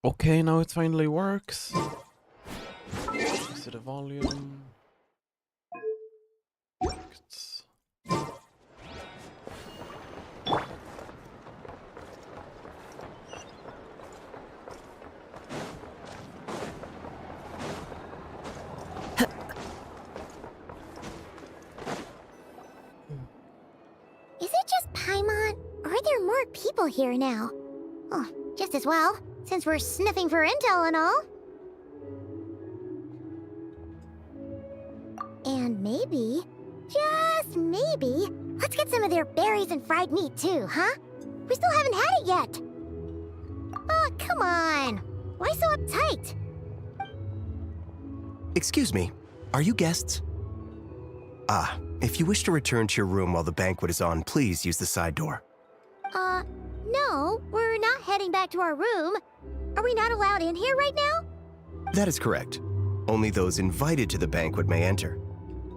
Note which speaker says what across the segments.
Speaker 1: Okay, now it finally works. Is it a volume? It's...
Speaker 2: Is it just Paimon? Or are there more people here now? Oh, just as well, since we're sniffing for intel and all. And maybe, just maybe, let's get some of their berries and fried meat too, huh? We still haven't had it yet. Oh, come on. Why so uptight?
Speaker 3: Excuse me, are you guests? If you wish to return to your room while the banquet is on, please use the side door.
Speaker 2: No, we're not heading back to our room. Are we not allowed in here right now?
Speaker 3: That is correct. Only those invited to the banquet may enter.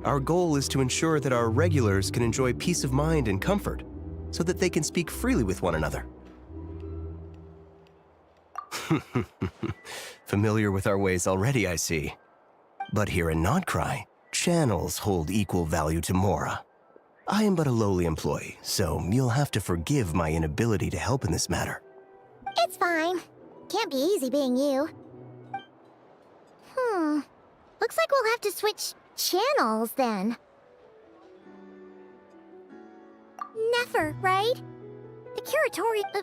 Speaker 3: Our goal is to ensure that our regulars can enjoy peace of mind and comfort, so that they can speak freely with one another. Familiar with our ways already, I see. But here in Notcry, channels hold equal value to Mora. I am but a lowly employee, so you'll have to forgive my inability to help in this matter.
Speaker 2: It's fine. Can't be easy being you. Looks like we'll have to switch channels then. Never, right? The Curatorial...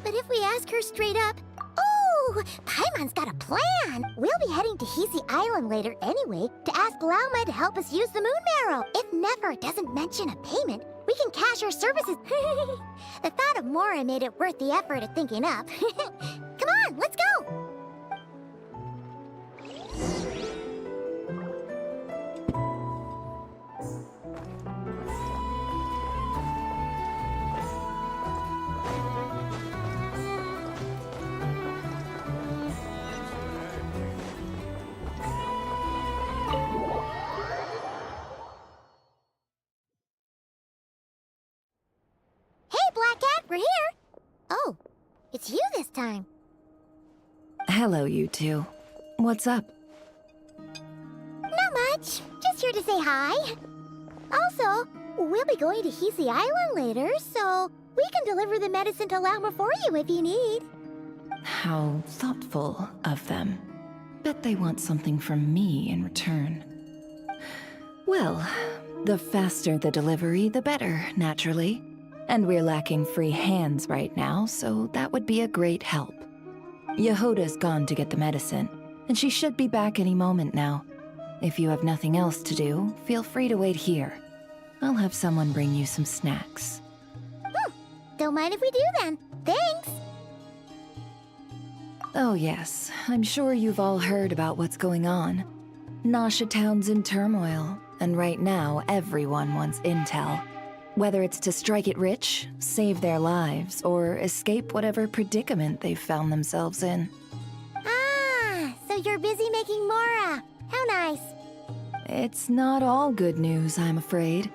Speaker 2: but if we ask her straight up... Oh! Paimon's got a plan! We'll be heading to Hisi Island later anyway to ask Lauma to help us use the Moon Marrow. If Nefer doesn't mention a payment, we can cash our services. The thought of Mora made it worth the effort of thinking up. Come on, let's go! Black Cat, we're here! Oh, it's you this time.
Speaker 4: Hello, you two. What's up?
Speaker 2: Not much. Just here to say hi. Also, we'll be going to Hisi Island later, so we can deliver the medicine to Lauma for you if you need.
Speaker 4: How thoughtful of them. Bet they want something from me in return. Well, the faster the delivery, the better, naturally. And we're lacking free hands right now, so that would be a great help. Yehoda's gone to get the medicine, and she should be back any moment now. If you have nothing else to do, feel free to wait here. I'll have someone bring you some snacks.
Speaker 2: Don't mind if we do then. Thanks!
Speaker 4: Oh yes, I'm sure you've all heard about what's going on. Nasha Town's in turmoil, and right now everyone wants intel. Whether it's to strike it rich, save their lives, or escape whatever predicament they've found themselves in.
Speaker 2: Ah, so you're busy making Mora. How nice.
Speaker 4: It's not all good news, I'm afraid.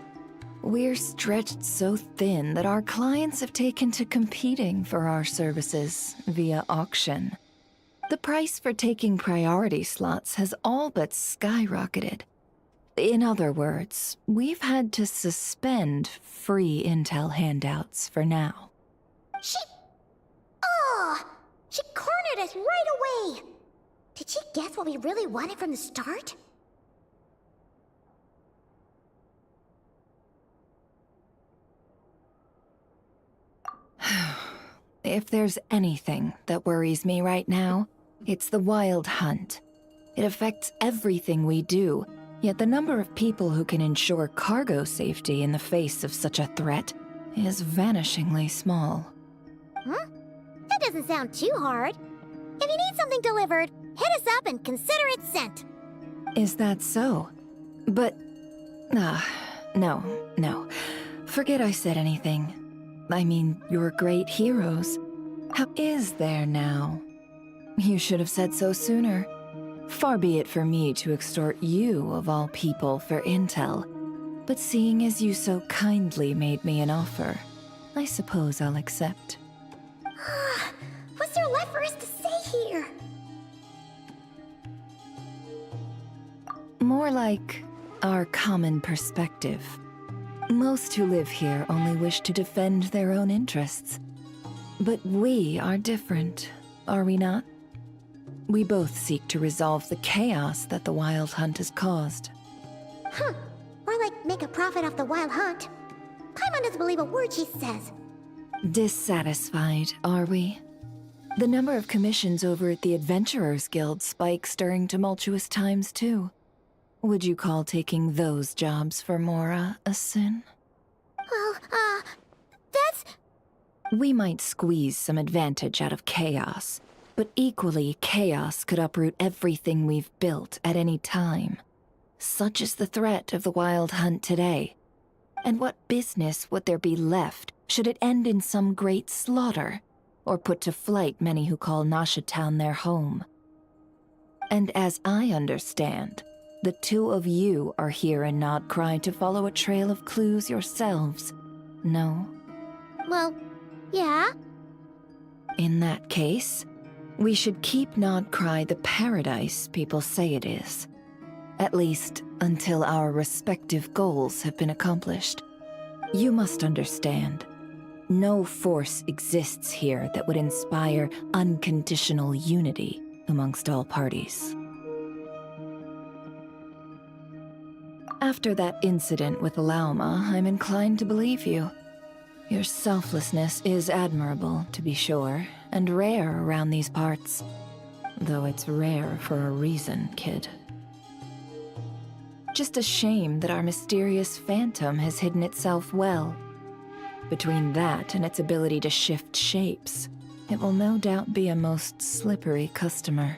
Speaker 4: We're stretched so thin that our clients have taken to competing for our services via auction. The price for taking priority slots has all but skyrocketed. In other words, we've had to suspend free intel handouts for now.
Speaker 2: She cornered us right away! Did she guess what we really wanted from the start?
Speaker 4: If there's anything that worries me right now, it's the Wild Hunt. It affects everything we do. Yet the number of people who can ensure cargo safety in the face of such a threat is vanishingly small.
Speaker 2: Huh? That doesn't sound too hard. If you need something delivered, hit us up and consider it sent.
Speaker 4: Is that so? But... no. Forget I said anything. I mean, you're great heroes. How is there now? You should have said so sooner. Far be it for me to extort you, of all people, for intel. But seeing as you so kindly made me an offer, I suppose I'll accept.
Speaker 2: What's there left for us to say here?
Speaker 4: More like our common perspective. Most who live here only wish to defend their own interests. But we are different, are we not? We both seek to resolve the chaos that the Wild Hunt has caused.
Speaker 2: Huh. Or like make a profit off the Wild Hunt. Paimon doesn't believe a word she says.
Speaker 4: Dissatisfied, are we? The number of commissions over at the Adventurers Guild spikes during tumultuous times, too. Would you call taking those jobs for Mora a sin?
Speaker 2: Well, that's...
Speaker 4: We might squeeze some advantage out of chaos, but equally, chaos could uproot everything we've built at any time. Such is the threat of the Wild Hunt today. And what business would there be left should it end in some great slaughter, or put to flight many who call Nasha Town their home? And as I understand, the two of you are here in Nodcry to follow a trail of clues yourselves, no?
Speaker 2: Well, yeah.
Speaker 4: In that case, we should keep Nodcry the paradise people say it is. At least, until our respective goals have been accomplished. You must understand, no force exists here that would inspire unconditional unity amongst all parties. After that incident with Lauma, I'm inclined to believe you. Your selflessness is admirable, to be sure, and rare around these parts. Though it's rare for a reason, kid. Just a shame that our mysterious phantom has hidden itself well. Between that and its ability to shift shapes, it will no doubt be a most slippery customer.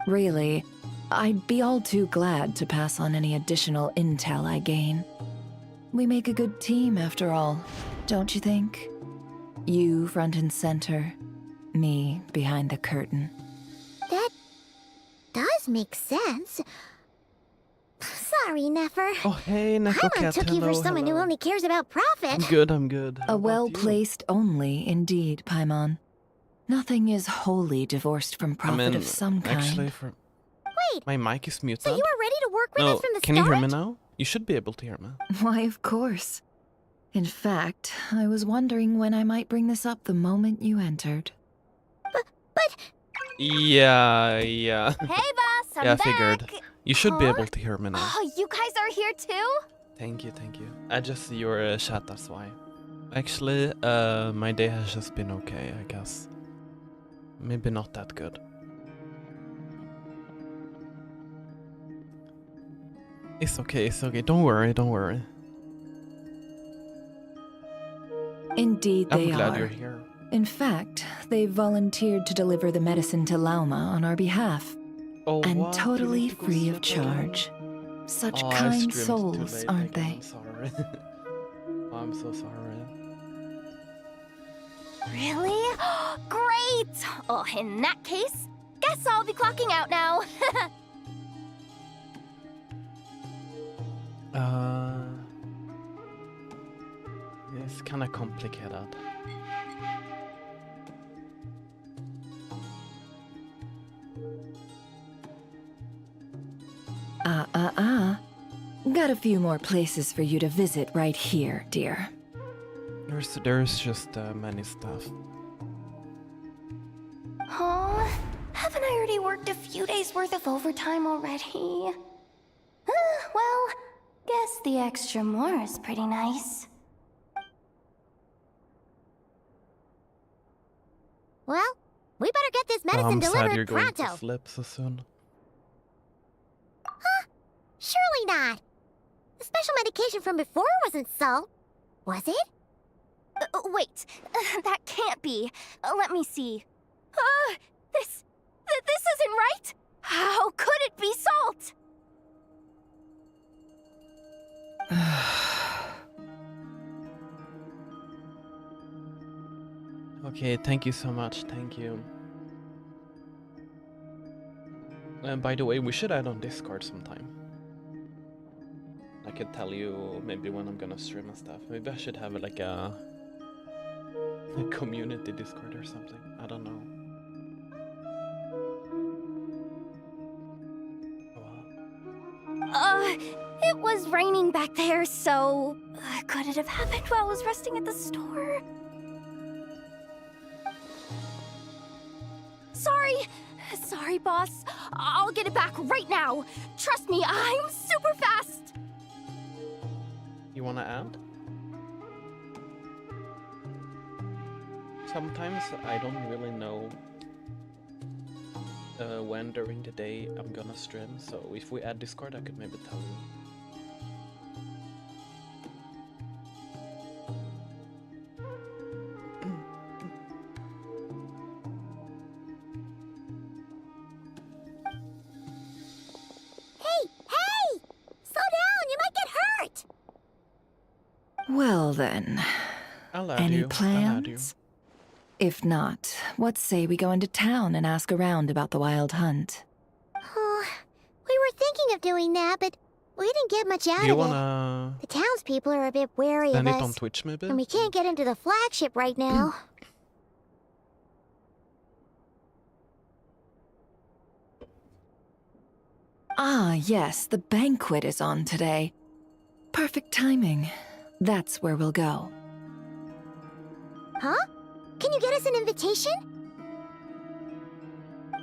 Speaker 4: Really, I'd be all too glad to pass on any additional intel I gain. We make a good team, after all, don't you think? You front and center, me behind the curtain.
Speaker 2: That does make sense. Sorry, Nefer.
Speaker 1: Oh, hey,
Speaker 2: Paimon
Speaker 1: Nekocat,
Speaker 2: took you for
Speaker 1: hello,
Speaker 2: someone who
Speaker 1: hello.
Speaker 2: only cares about profit.
Speaker 1: I'm good. How
Speaker 4: A
Speaker 1: about you?
Speaker 4: well-placed only, indeed, Paimon. Nothing is wholly divorced from profit of some kind.
Speaker 1: Actually,
Speaker 2: Wait,
Speaker 1: my mic is muted.
Speaker 2: so you were ready to work with
Speaker 1: No,
Speaker 2: us from the
Speaker 1: can
Speaker 2: start?
Speaker 1: you hear me now? You should be able to hear me.
Speaker 4: Why, of course. In fact, I was wondering when I might bring this up the moment you entered.
Speaker 2: But
Speaker 1: Yeah.
Speaker 5: Hey, boss, I'm
Speaker 1: Yeah, I
Speaker 5: back.
Speaker 1: figured. You should be
Speaker 5: Huh?
Speaker 1: able to hear me now.
Speaker 5: Oh, you guys are here too?
Speaker 1: Thank you. I just see your chat, that's why. Actually, my day has just been okay, I guess. Maybe not that good. It's okay. Don't worry.
Speaker 4: Indeed,
Speaker 1: I'm
Speaker 4: they
Speaker 1: glad
Speaker 4: are.
Speaker 1: you're here.
Speaker 4: In fact, they've volunteered to deliver the medicine to Lauma on our behalf,
Speaker 1: Oh,
Speaker 4: and
Speaker 1: what? You
Speaker 4: totally
Speaker 1: need to go
Speaker 4: free of
Speaker 1: sleep again?
Speaker 4: charge. Such
Speaker 1: Oh, I
Speaker 4: kind
Speaker 1: streamed too
Speaker 4: souls,
Speaker 1: late
Speaker 4: aren't
Speaker 1: again,
Speaker 4: they?
Speaker 1: I'm sorry. Oh, I'm so sorry.
Speaker 5: Really? Great! Oh, in that case, guess I'll be clocking out now.
Speaker 1: It's kind of complicated.
Speaker 4: Got a few more places for you to visit right here, dear.
Speaker 1: There's just many stuff.
Speaker 5: Oh, haven't I already worked a few days worth of overtime already? Well, guess the extra more is pretty nice.
Speaker 2: well, we better get this medicine
Speaker 1: I'm sad you're
Speaker 2: delivered
Speaker 1: going
Speaker 2: pronto.
Speaker 1: to sleep so soon.
Speaker 2: Surely not. The special medication from before wasn't salt, was it?
Speaker 5: Wait, that can't be. Let me see. This isn't right. How could it be salt?
Speaker 1: Okay, thank you so much. Thank you. And by the way, we should add on Discord sometime. I could tell you maybe when I'm gonna stream and stuff. Maybe I should have like a community Discord or something. I don't know.
Speaker 5: it was raining back there, so... could it have happened while I was resting at the store? Sorry, boss. I'll get it back right now. Trust me, I'm super fast.
Speaker 1: You wanna add? Sometimes I don't really know when during the day I'm gonna stream, so if we add Discord I could maybe tell you.
Speaker 2: Hey! Slow down, you might get hurt!
Speaker 4: Well then,
Speaker 1: I'll add
Speaker 4: any
Speaker 1: you. I'll add you.
Speaker 4: plans? If not, what say we go into town and ask around about the wild hunt?
Speaker 2: Oh, we were thinking of doing that, but we didn't get much out
Speaker 1: Do you
Speaker 2: of it.
Speaker 1: wanna
Speaker 2: The townspeople are a bit wary of
Speaker 1: send it
Speaker 2: us,
Speaker 1: on Twitch maybe?
Speaker 2: and we can't get into the flagship right now.
Speaker 4: Ah, yes, the banquet is on today. Perfect timing. That's where we'll go.
Speaker 2: Huh? Can you get us an invitation?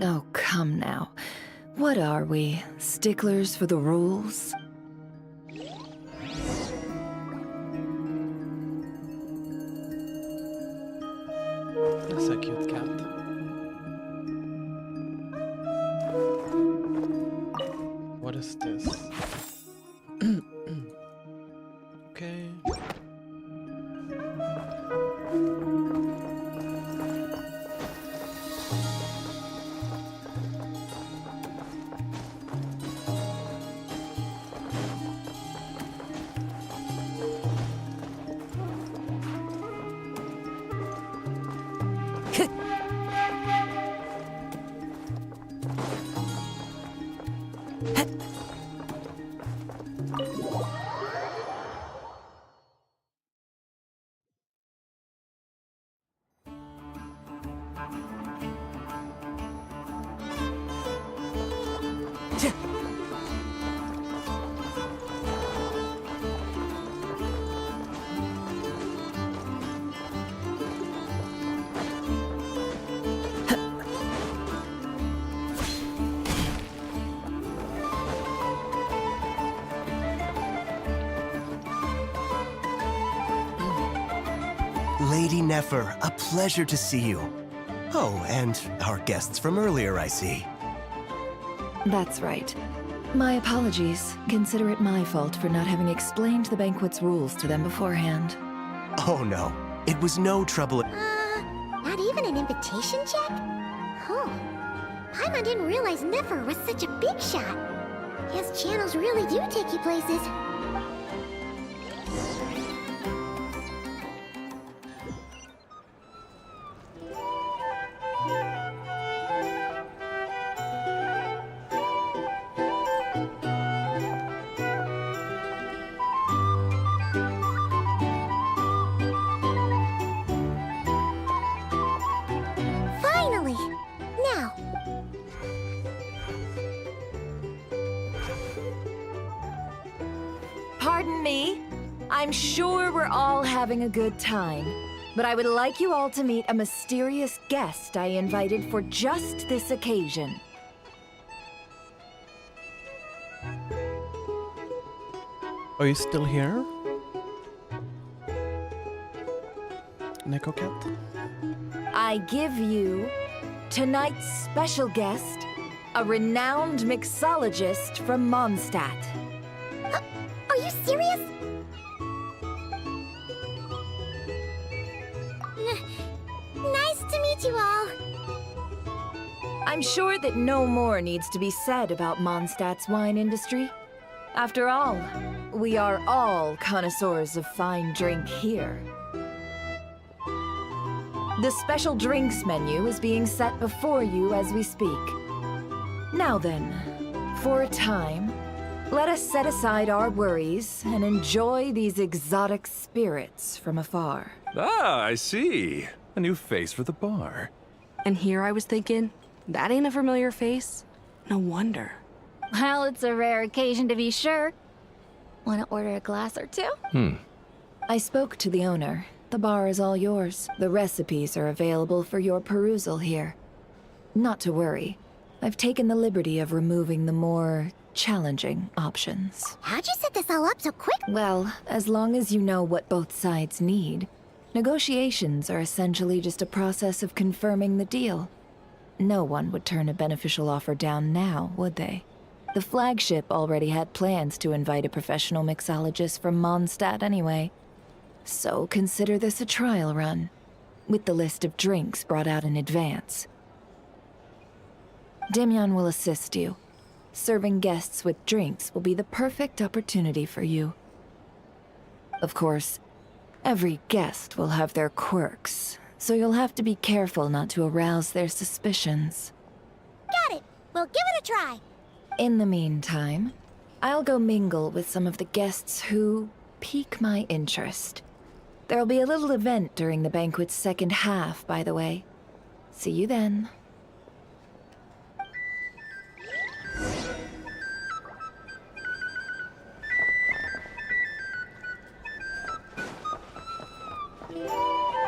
Speaker 4: Oh, come now. What are we, sticklers for the rules?
Speaker 1: That's a cute cat. What is this? Okay.
Speaker 3: Lady Nefer, a pleasure to see you. Oh, and our guests from earlier, I see.
Speaker 4: That's right. My apologies. Consider it my fault for not having explained the banquet's rules to them beforehand.
Speaker 3: Oh no, it was no trouble.
Speaker 2: Not even an invitation check? Huh. Paimon didn't realize Nefer was such a big shot. His channels really do take you places. Finally! Now,
Speaker 4: Pardon me. I'm sure we're all having a good time, but I would like you all to meet a mysterious guest I invited for just this occasion.
Speaker 1: Are you still here? Neko Cat?
Speaker 4: I give you tonight's special guest, a renowned mixologist from Mondstadt.
Speaker 2: are you serious? Nice to meet you all.
Speaker 4: I'm sure that no more needs to be said about Mondstadt's wine industry. After all, we are all connoisseurs of fine drink here. The special drinks menu is being set before you as we speak. Now then, for a time, let us set aside our worries and enjoy these exotic spirits from afar.
Speaker 6: Ah, I see. A new face for the bar.
Speaker 7: And here I was thinking, that ain't a familiar face. No wonder.
Speaker 2: Well, it's a rare occasion to be sure. Want to order a glass or two?
Speaker 4: I spoke to the owner. The bar is all yours. The recipes are available for your perusal here. Not to worry. I've taken the liberty of removing the more challenging options.
Speaker 2: How'd you set this all up so quick?
Speaker 4: Well, as long as you know what both sides need, negotiations are essentially just a process of confirming the deal. No one would turn a beneficial offer down now, would they? The flagship already had plans to invite a professional mixologist from Mondstadt anyway. So consider this a trial run, with the list of drinks brought out in advance. Demyan will assist you. Serving guests with drinks will be the perfect opportunity for you. Of course, every guest will have their quirks, so you'll have to be careful not to arouse their suspicions.
Speaker 2: Got it. We'll give it a try.
Speaker 4: In the meantime, I'll go mingle with some of the guests who pique my interest. There'll be a little event during the banquet's second half, by the way. See you then.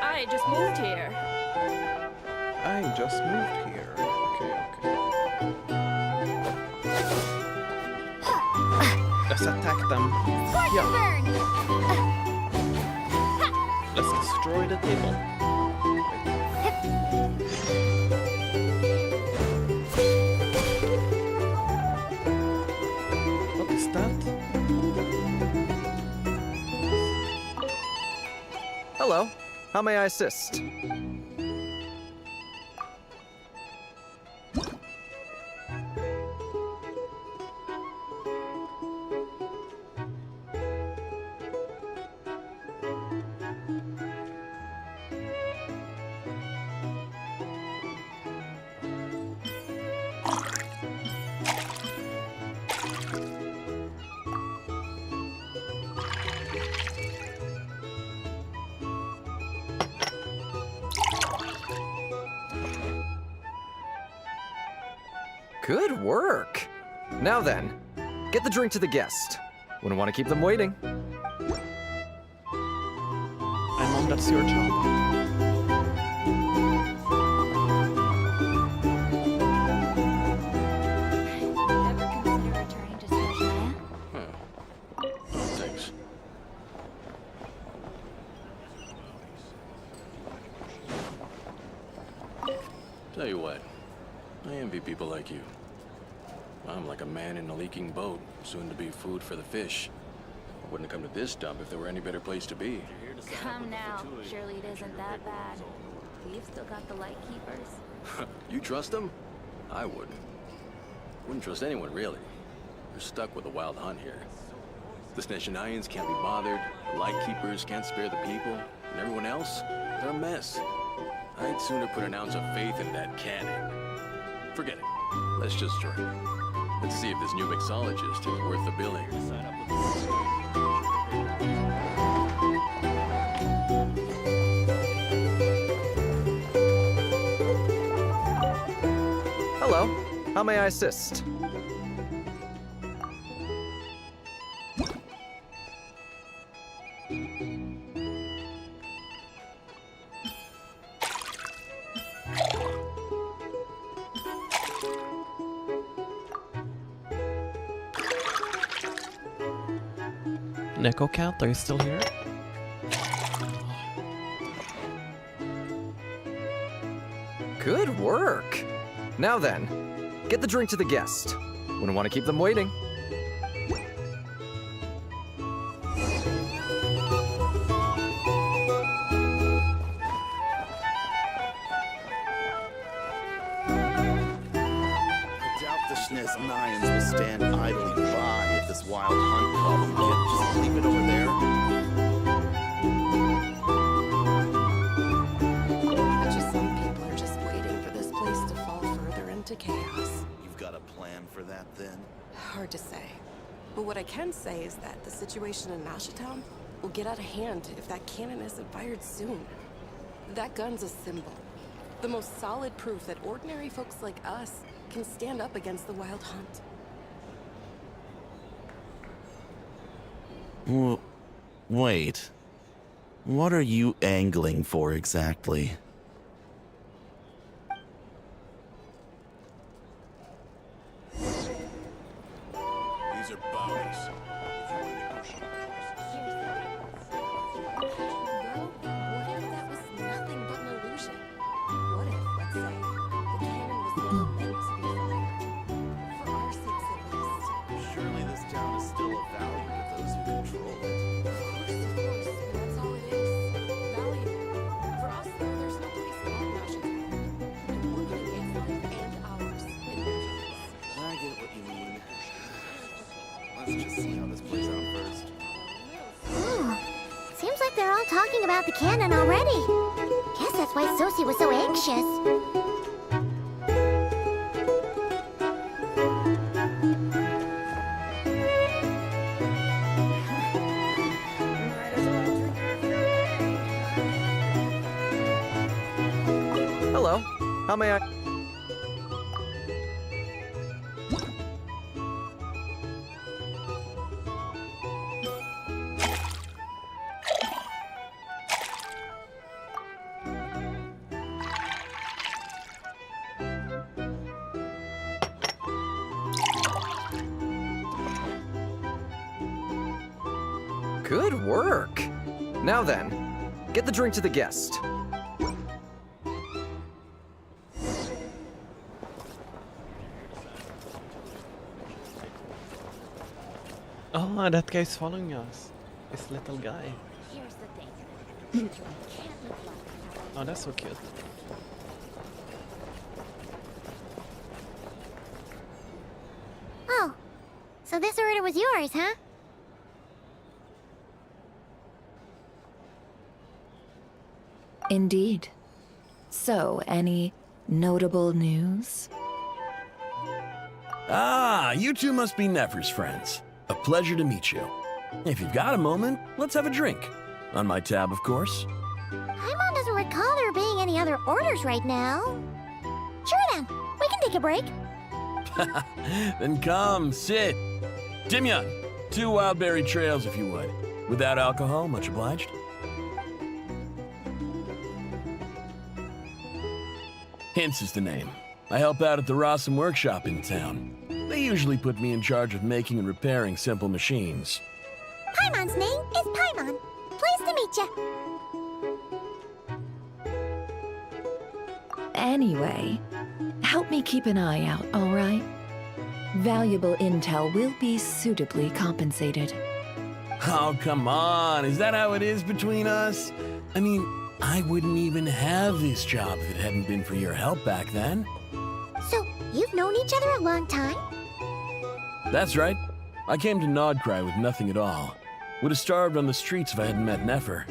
Speaker 7: I just moved here.
Speaker 1: I just moved here. Okay. Let's attack them.
Speaker 2: Scorch and burn!
Speaker 1: Let's destroy the table. What is that?
Speaker 8: Hello. How may I assist? Good work! Now then, get the drink to the guest. Wouldn't want to keep them waiting.
Speaker 1: My mom, that's your job.
Speaker 5: Ever consider returning to Snezhnaya?
Speaker 6: Thanks. Tell you what, I envy people like you. I'm like a man in a leaking boat, soon to be food for the fish. I wouldn't have come to this dump if there were any better place to be.
Speaker 5: Come now. Surely it isn't that bad. We've still got the light keepers.
Speaker 6: You trust them? I wouldn't. Wouldn't trust anyone, really. You're stuck with a wild hunt here. The Snezhnayans can't be bothered, the Lightkeepers can't spare the people, and everyone else, they're a mess. I'd sooner put an ounce of faith in that cannon. Forget it. Let's just drink. Let's see if this new mixologist is worth the billing.
Speaker 8: Hello. How may I assist?
Speaker 1: Neko Cat, are you still here?
Speaker 8: Good work! Now then, get the drink to the guest. Wouldn't want to keep them waiting.
Speaker 9: I doubt the Snezhnayans will stand idly by if this wild hunt problem kid just leave it over there.
Speaker 7: Bet you some people are just waiting for this place to fall further into chaos.
Speaker 9: You've got a plan for that then?
Speaker 7: Hard to say. But what I can say is that the situation in Nashatown will get out of hand if that cannon isn't fired soon. That gun's a symbol. The most solid proof that ordinary folks like us can stand up against the Wild Hunt.
Speaker 9: Wait. What are you angling for exactly?
Speaker 6: These are bounties.
Speaker 7: Well, what if that was nothing but an illusion? What if, let's say, the cannon was never meant to be fired? For our sakes, at least.
Speaker 9: Surely this town is still of value to those who control it.
Speaker 7: Of course, but that's all it is. Value. For us, though, there's no place like Nashatown. And we're putting its life and ours in their hands.
Speaker 9: I get what you mean. Let's just see how this plays out first.
Speaker 2: Ooh, seems like they're all talking about the cannon already. Guess that's why Sosie was so anxious.
Speaker 8: Hello. How may I? Good work. Now then, get the drink to the guest.
Speaker 1: Oh, that guy's following us. This little guy.
Speaker 2: Here's the thing. Children can't live life without
Speaker 1: Oh, that's so cute.
Speaker 2: Oh, so this order was yours, huh?
Speaker 4: Indeed. So, any notable news?
Speaker 10: Ah, you two must be Nefer's friends. A pleasure to meet you. If you've got a moment, let's have a drink. On my tab, of course.
Speaker 2: Paimon doesn't recall there being any other orders right now. Sure then, we can take a break.
Speaker 10: Then come, sit. Dimyon, 2 wildberry trails if you would. Without alcohol, much obliged. Hints is the name. I help out at the Rossum workshop in town. They usually put me in charge of making and repairing simple machines.
Speaker 2: Paimon's name is Paimon. Pleased to meet you.
Speaker 4: Anyway, help me keep an eye out, all right? Valuable intel will be suitably compensated.
Speaker 10: Oh, come on. Is that how it is between us? I mean, I wouldn't even have this job if it hadn't been for your help back then.
Speaker 2: So, you've known each other a long time?
Speaker 10: That's right. I came to Nodcry with nothing at all. Would have starved on the streets if I hadn't met Nefer.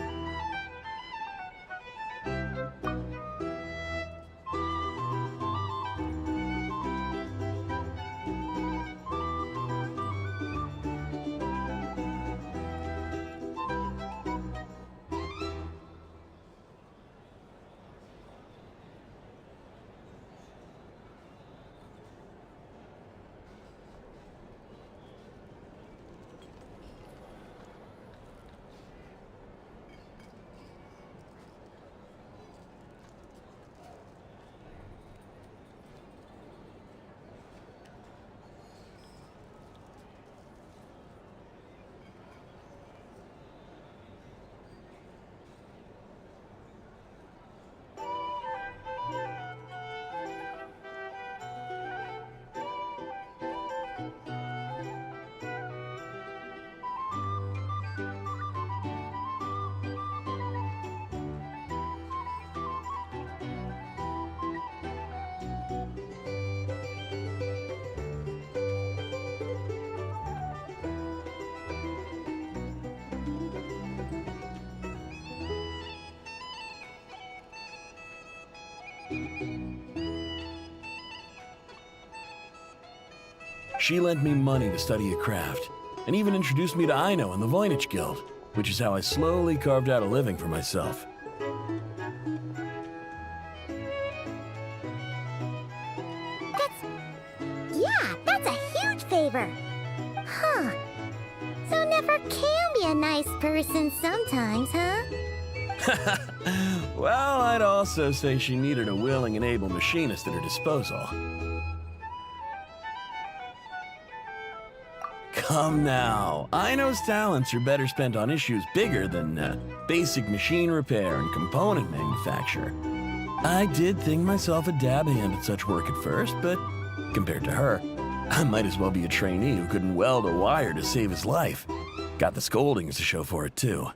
Speaker 10: She lent me money to study a craft, and even introduced me to Aino and the Voynich Guild, which is how I slowly carved out a living for myself.
Speaker 2: That's a huge favor. Huh. So Nefer can be a nice person sometimes, huh?
Speaker 10: Well, I'd also say she needed a willing and able machinist at her disposal. Come now, Aino's talents are better spent on issues bigger than basic machine repair and component manufacture. I did think myself a dab hand at such work at first, but compared to her, I might as well be a trainee who couldn't weld a wire to save his life. Got the scoldings to show for it, too.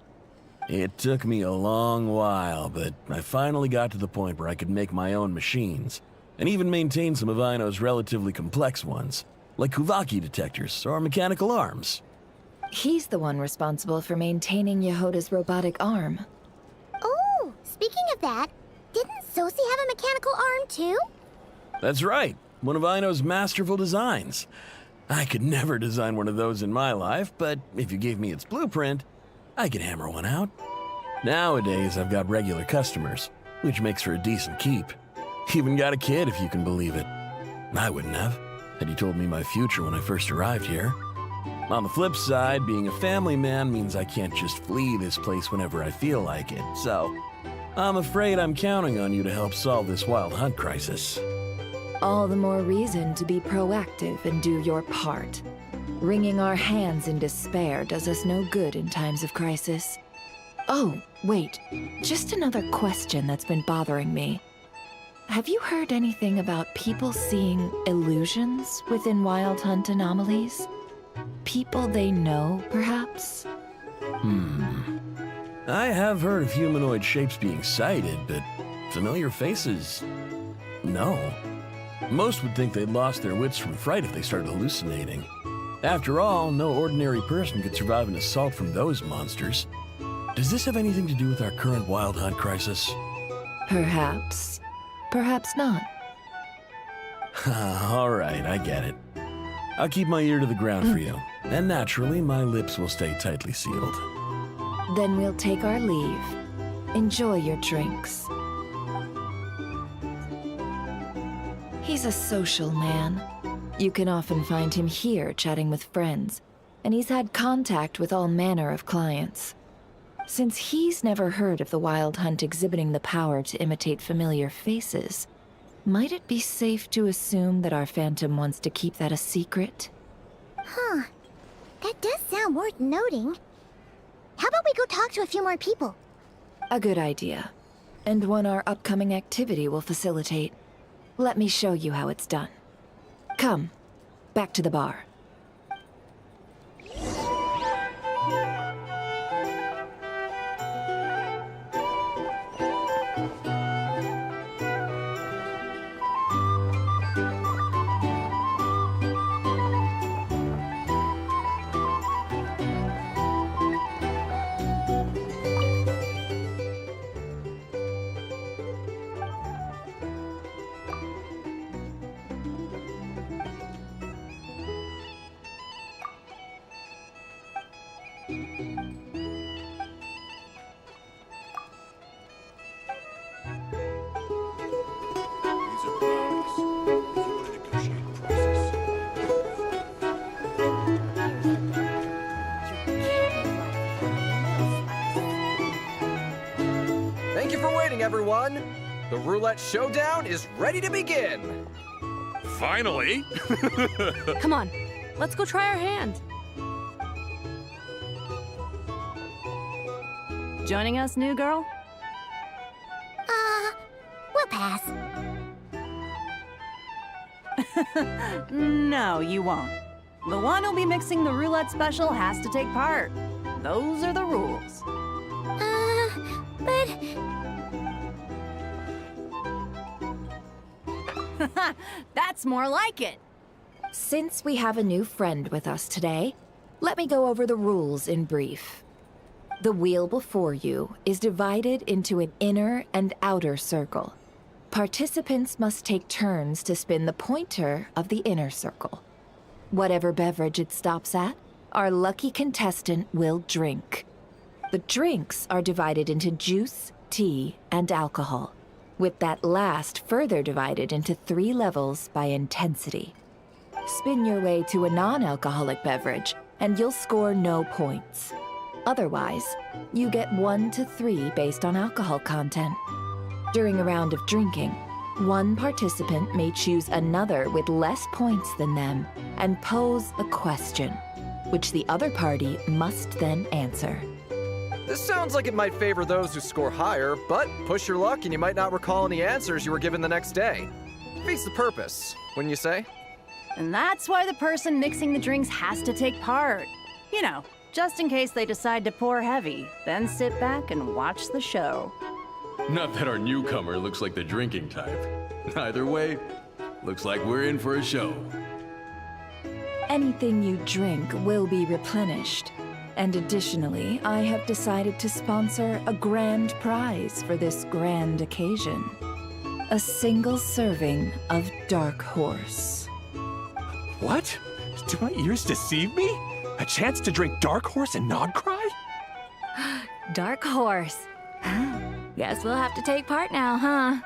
Speaker 10: It took me a long while, but I finally got to the point where I could make my own machines, and even maintain some of Aino's relatively complex ones, like Kuvaki detectors or mechanical arms.
Speaker 4: He's the one responsible for maintaining Yehoda's robotic arm.
Speaker 2: Oh, speaking of that, didn't Sosi have a mechanical arm too?
Speaker 10: That's right, one of Aino's masterful designs. I could never design one of those in my life, but if you gave me its blueprint, I could hammer one out. Nowadays, I've got regular customers, which makes for a decent keep. Even got a kid, if you can believe it. I wouldn't have, had you told me my future when I first arrived here. On the flip side, being a family man means I can't just flee this place whenever I feel like it, so I'm afraid I'm counting on you to help solve this wild hunt crisis.
Speaker 4: All the more reason to be proactive and do your part. Wringing our hands in despair does us no good in times of crisis. Oh, wait. Just another question that's been bothering me. Have you heard anything about people seeing illusions within Wild Hunt anomalies? People they know, perhaps?
Speaker 10: I have heard of humanoid shapes being sighted, but familiar faces? No. Most would think they'd lost their wits from fright if they started hallucinating. After all, no ordinary person could survive an assault from those monsters. Does this have anything to do with our current Wild Hunt crisis?
Speaker 4: Perhaps. Perhaps not.
Speaker 10: All right, I get it. I'll keep my ear to the ground for you, and naturally, my lips will stay tightly sealed.
Speaker 4: Then we'll take our leave. Enjoy your drinks. He's a social man. You can often find him here chatting with friends, and he's had contact with all manner of clients. Since he's never heard of the Wild Hunt exhibiting the power to imitate familiar faces, might it be safe to assume that our Phantom wants to keep that a secret?
Speaker 2: Huh. That does sound worth noting. How about we go talk to a few more people?
Speaker 4: A good idea. And one our upcoming activity will facilitate. Let me show you how it's done. Come, back to the bar.
Speaker 8: Thank you for waiting, everyone. The roulette showdown is ready to begin.
Speaker 11: Finally!
Speaker 12: Come on, let's go try our hand. Joining us, new girl?
Speaker 2: We'll pass.
Speaker 12: No, you won't. The one who'll be mixing the roulette special has to take part. Those are the rules.
Speaker 2: But...
Speaker 12: That's more like it.
Speaker 4: Since we have a new friend with us today, let me go over the rules in brief. The wheel before you is divided into an inner and outer circle. Participants must take turns to spin the pointer of the inner circle. Whatever beverage it stops at, our lucky contestant will drink. The drinks are divided into juice, tea, and alcohol, with that last further divided into 3 levels by intensity. Spin your way to a non-alcoholic beverage, and you'll score no points. Otherwise, you get 1 to 3 based on alcohol content. During a round of drinking, one participant may choose another with less points than them and pose a question, which the other party must then answer.
Speaker 8: This sounds like it might favor those who score higher, but push your luck and you might not recall any answers you were given the next day. Defeats the purpose, wouldn't you say?
Speaker 12: And that's why the person mixing the drinks has to take part. You know, just in case they decide to pour heavy, then sit back and watch the show.
Speaker 6: Not that our newcomer looks like the drinking type. Either way, looks like we're in for a show.
Speaker 4: Anything you drink will be replenished. And additionally, I have decided to sponsor a grand prize for this grand occasion. A single serving of Dark Horse.
Speaker 11: What? Do my ears deceive me? A chance to drink Dark Horse and not cry?
Speaker 2: Dark Horse. Guess we'll have to take part now, huh?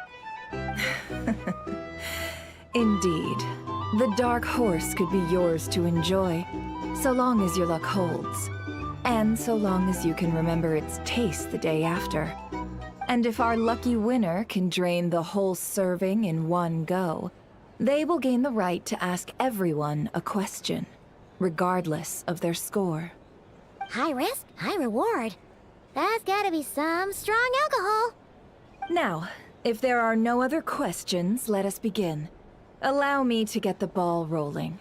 Speaker 4: Indeed. The Dark Horse could be yours to enjoy, so long as your luck holds. And so long as you can remember its taste the day after. And if our lucky winner can drain the whole serving in one go, they will gain the right to ask everyone a question, regardless of their score.
Speaker 2: High risk, high reward. That's gotta be some strong alcohol.
Speaker 4: Now, if there are no other questions, let us begin. Allow me to get the ball rolling.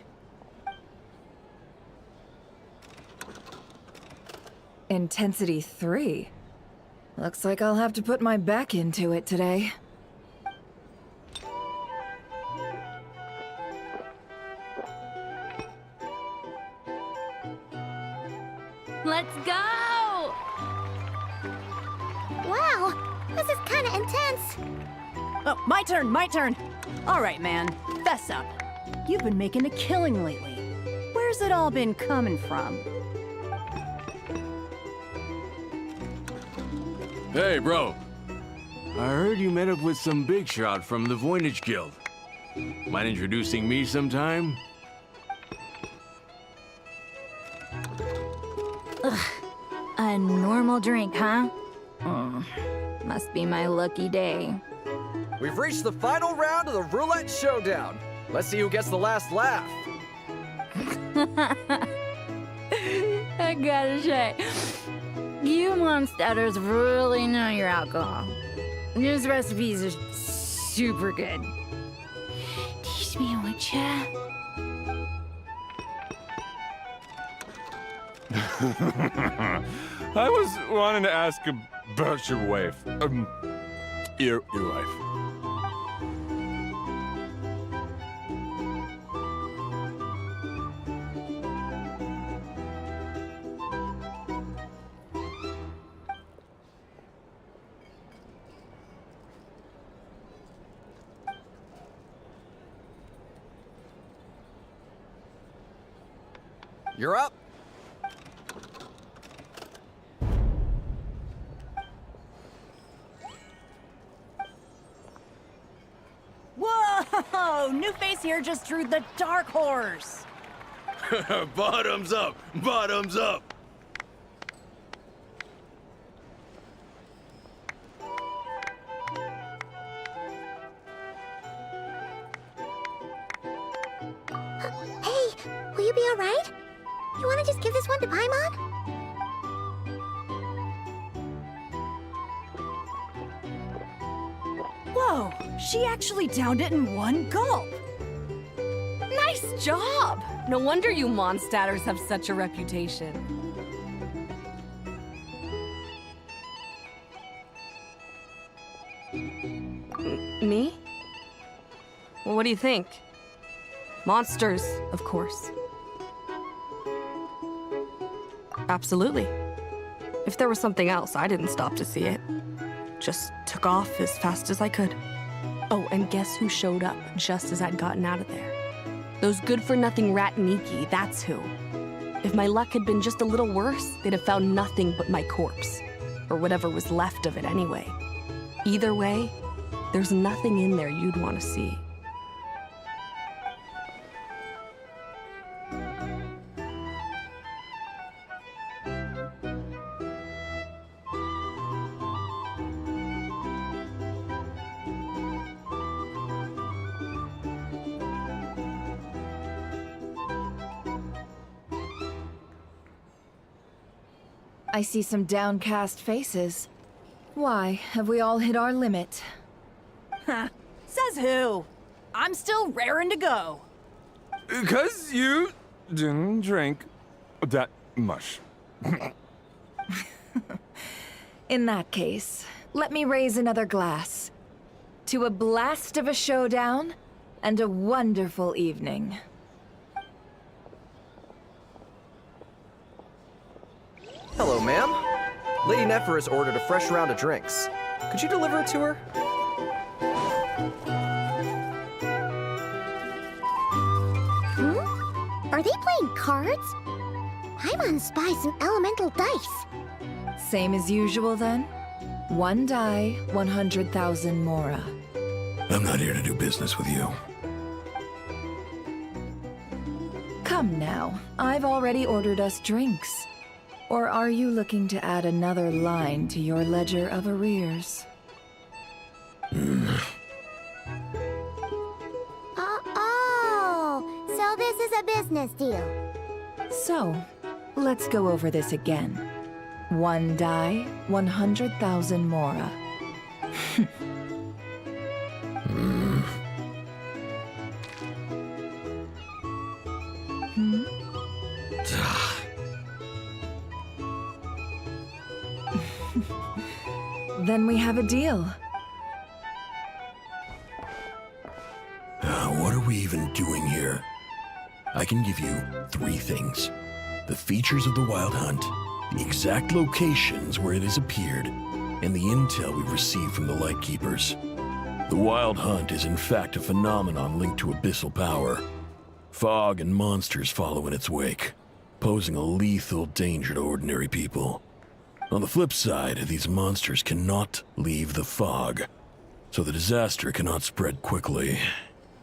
Speaker 4: Intensity 3. Looks like I'll have to put my back into it today.
Speaker 2: Let's go! Wow, this is kinda intense.
Speaker 12: Oh, my turn. All right, man, fess up. You've been making a killing lately. Where's it all been coming from?
Speaker 6: Hey, bro. I heard you met up with some big shot from the Voynich Guild. Mind introducing me sometime?
Speaker 2: A normal drink, huh? Must be my lucky day.
Speaker 8: We've reached the final round of the Roulette Showdown. Let's see who gets the last laugh.
Speaker 2: I gotta say, you monsters really know your alcohol. These recipes are super good. Teach me, would ya?
Speaker 11: I was wanting to ask about your wife. Your wife.
Speaker 8: You're up.
Speaker 12: Whoa! New face here just drew the Dark Horse.
Speaker 6: Bottoms up! Bottoms up!
Speaker 2: Hey, will you be alright? You wanna just give this one to Paimon?
Speaker 12: Whoa, she actually downed it in one gulp.
Speaker 7: Nice job! No wonder you monstatters have such a reputation. Me? Well, what do you think? Monsters, of course. Absolutely. If there was something else, I didn't stop to see it. Just took off as fast as I could. Oh, and guess who showed up just as I'd gotten out of there? Those good-for-nothing rat Miki, that's who. If my luck had been just a little worse, they'd have found nothing but my corpse. Or whatever was left of it anyway. Either way, there's nothing in there you'd want to see.
Speaker 4: I see some downcast faces. Why, have we all hit our limit?
Speaker 12: Ha! Says who? I'm still raring to go.
Speaker 11: 'Cause you didn't drink that much.
Speaker 4: In that case, let me raise another glass. To a blast of a showdown and a wonderful evening.
Speaker 8: Hello, ma'am. Lady Nefer has ordered a fresh round of drinks. Could you deliver it to her?
Speaker 2: Are they playing cards? Paimon spies some elemental dice.
Speaker 4: Same as usual then? 1 die, 100,000 mora.
Speaker 10: I'm not here to do business with you.
Speaker 4: Come now, I've already ordered us drinks. Or are you looking to add another line to your ledger of arrears?
Speaker 2: Oh, so this is a business deal.
Speaker 4: So, let's go over this again. 1 die, 100,000 mora. Then we have a deal.
Speaker 10: What are we even doing here? I can give you 3 things. The features of the Wild Hunt, the exact locations where it has appeared, and the intel we've received from the Lightkeepers. The Wild Hunt is in fact a phenomenon linked to abyssal power. Fog and monsters follow in its wake, posing a lethal danger to ordinary people. On the flip side, these monsters cannot leave the fog, so the disaster cannot spread quickly.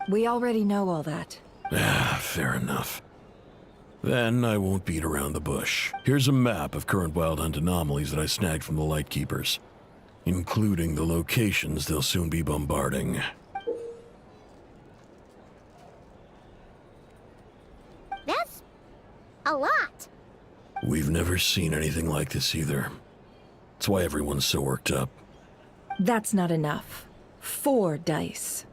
Speaker 4: We already know all that.
Speaker 10: Fair enough. Then I won't beat around the bush. Here's a map of current Wild Hunt anomalies that I snagged from the Lightkeepers, including the locations they'll soon be bombarding.
Speaker 2: That's a lot.
Speaker 10: We've never seen anything like this either. That's why everyone's so worked up.
Speaker 4: That's not enough. 4 dice.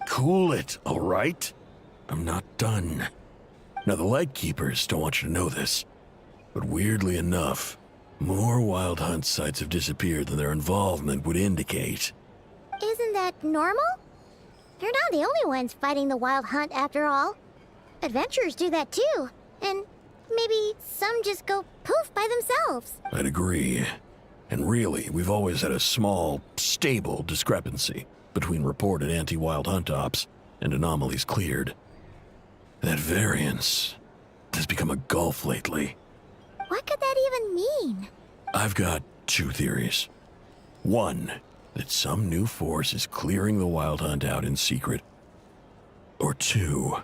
Speaker 10: Cool it, all right? I'm not done. Now, the Lightkeepers don't want you to know this, but weirdly enough, more Wild Hunt sites have disappeared than their involvement would indicate.
Speaker 2: Isn't that normal? They're not the only ones fighting the Wild Hunt after all. Adventurers do that too, and maybe some just go poof by themselves.
Speaker 10: I'd agree. And really, we've always had a small, stable discrepancy between reported anti-Wild Hunt ops and anomalies cleared. That variance has become a gulf lately.
Speaker 2: What could that even mean?
Speaker 10: I've got 2 theories. 1, that some new force is clearing the Wild Hunt out in secret. Or 2,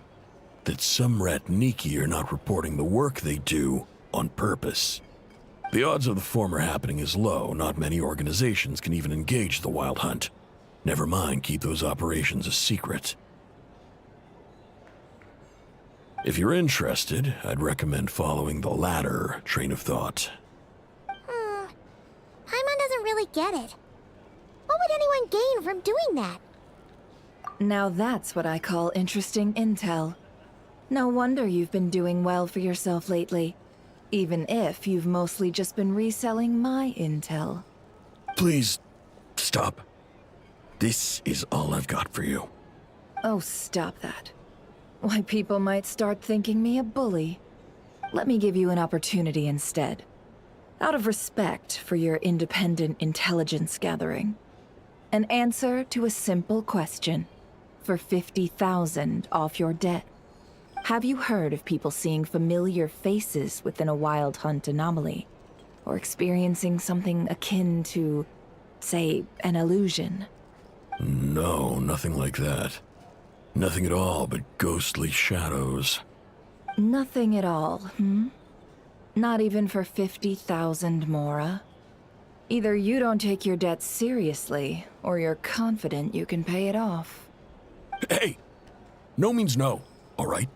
Speaker 10: that some Ratniki are not reporting the work they do on purpose. The odds of the former happening is low. Not many organizations can even engage the Wild Hunt. Never mind keep those operations a secret. If you're interested, I'd recommend following the latter train of thought.
Speaker 2: Paimon doesn't really get it. What would anyone gain from doing that?
Speaker 4: Now that's what I call interesting intel. No wonder you've been doing well for yourself lately. Even if you've mostly just been reselling my intel.
Speaker 10: Please, stop. This is all I've got for you.
Speaker 4: Oh, stop that. Why, people might start thinking me a bully. Let me give you an opportunity instead. Out of respect for your independent intelligence gathering. An answer to a simple question. For 50,000 off your debt. Have you heard of people seeing familiar faces within a Wild Hunt anomaly? Or experiencing something akin to, say, an illusion?
Speaker 10: No, nothing like that. Nothing at all but ghostly shadows.
Speaker 4: Nothing at all, hmm? Not even for 50,000 mora? Either you don't take your debt seriously, or you're confident you can pay it off.
Speaker 10: Hey! No means no, all right?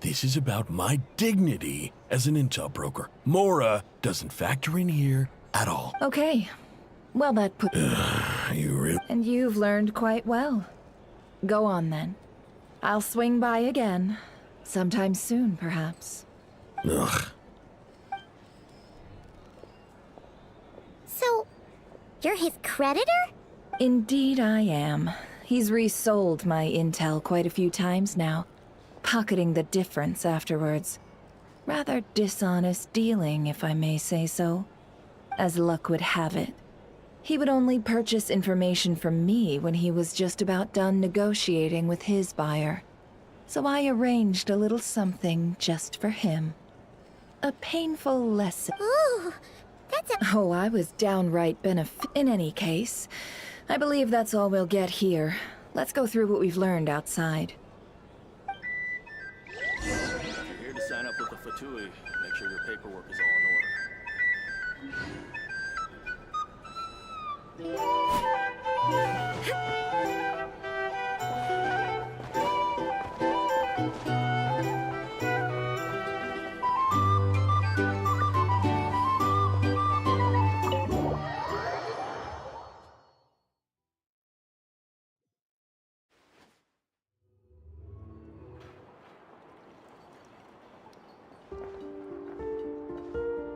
Speaker 10: This is about my dignity as an intel broker. Mora doesn't factor in here at all.
Speaker 4: Okay. Well, that put...
Speaker 10: You really...
Speaker 4: And you've learned quite well. Go on, then. I'll swing by again. Sometime soon, perhaps.
Speaker 10: Ugh.
Speaker 2: So, you're his creditor?
Speaker 4: Indeed I am. He's resold my intel quite a few times now, pocketing the difference afterwards. Rather dishonest dealing, if I may say so. As luck would have it, he would only purchase information from me when he was just about done negotiating with his buyer. So I arranged a little something just for him. A painful lesson.
Speaker 2: Ooh, that's a...
Speaker 4: Oh, I was downright In any case, I believe that's all we'll get here. Let's go through what we've learned outside.
Speaker 6: If you're here to sign up with the Fatui, make sure your paperwork is all in order.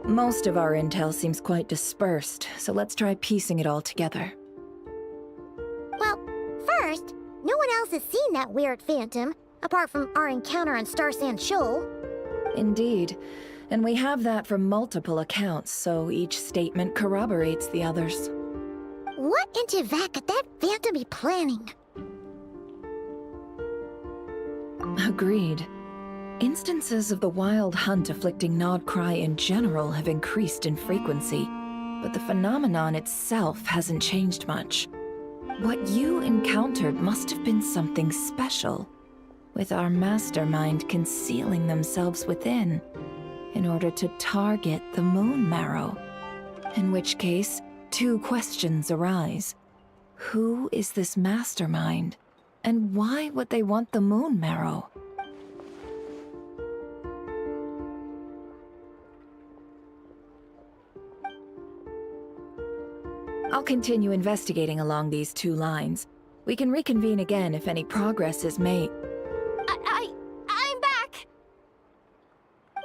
Speaker 4: Most of our intel seems quite dispersed, so let's try piecing it all together.
Speaker 2: Well, first, no one else has seen that weird phantom, apart from our encounter on Star Sand Shoal.
Speaker 4: Indeed. And we have that from multiple accounts, so each statement corroborates the others.
Speaker 2: What in Teyvat could that phantom be planning?
Speaker 4: Agreed. Instances of the wild hunt afflicting Nodcry in general have increased in frequency, but the phenomenon itself hasn't changed much. What you encountered must have been something special, with our mastermind concealing themselves within, in order to target the Moon Marrow. In which case, two questions arise. Who is this mastermind, and why would they want the Moon Marrow? I'll continue investigating along these two lines. We can reconvene again if any progress is made.
Speaker 5: I'm back!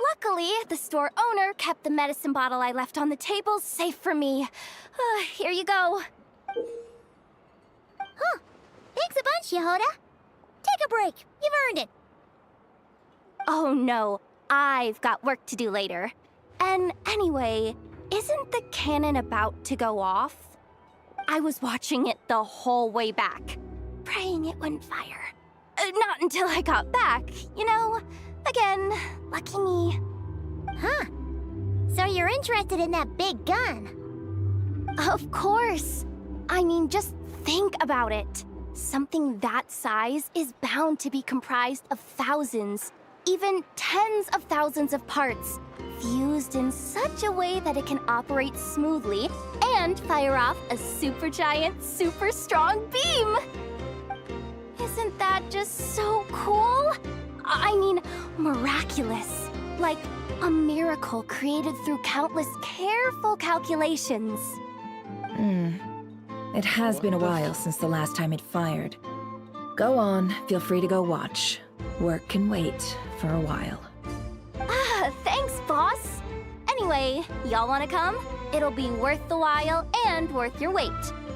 Speaker 5: Luckily, the store owner kept the medicine bottle I left on the table safe for me. Here you go.
Speaker 2: Huh. Thanks a bunch, Yehoda. Take a break. You've earned it.
Speaker 5: Oh no, I've got work to do later. And anyway, isn't the cannon about to go off? I was watching it the whole way back, praying it wouldn't fire. Not until I got back, you know? Again, lucky me.
Speaker 2: Huh. So you're interested in that big gun?
Speaker 5: Of course. I mean, just think about it. Something that size is bound to be comprised of thousands, even tens of thousands of parts, fused in such a way that it can operate smoothly and fire off a supergiant, super strong beam! Isn't that just so cool? I mean, miraculous. Like a miracle created through countless careful calculations.
Speaker 4: It has been a while since the last time it fired. Go on, feel free to go watch. Work can wait for a while.
Speaker 5: Thanks, boss. Anyway, y'all wanna come? It'll be worth the while and worth your wait.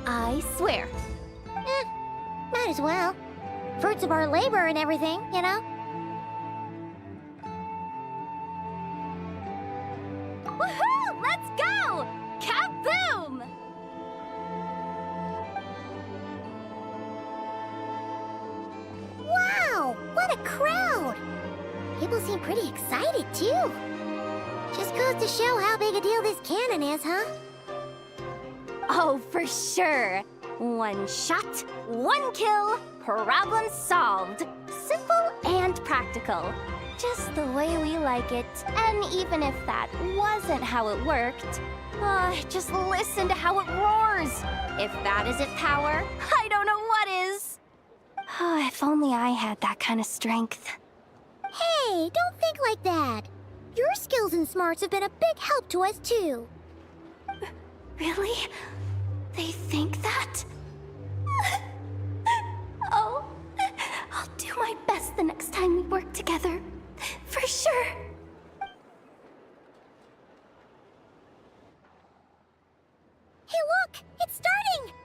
Speaker 5: I swear.
Speaker 2: Might as well. Fruits of our labor and everything, you know?
Speaker 5: Woohoo! Let's go! Kaboom!
Speaker 2: Wow! What a crowd! People seem pretty excited, too. Just goes to show how big a deal this cannon is, huh?
Speaker 5: Oh, for sure. One shot, one kill, problem solved. Simple and practical. Just the way we like it. And even if that wasn't how it worked, just listen to how it roars. If that isn't power, I don't know what is. If only I had that kind of strength.
Speaker 2: Hey, Hey, don't think like that. Your skills and smarts have been a big help to us, too.
Speaker 5: Really? They think that? Oh, I'll do my best the next time we work together. For sure.
Speaker 2: Hey, look! It's starting!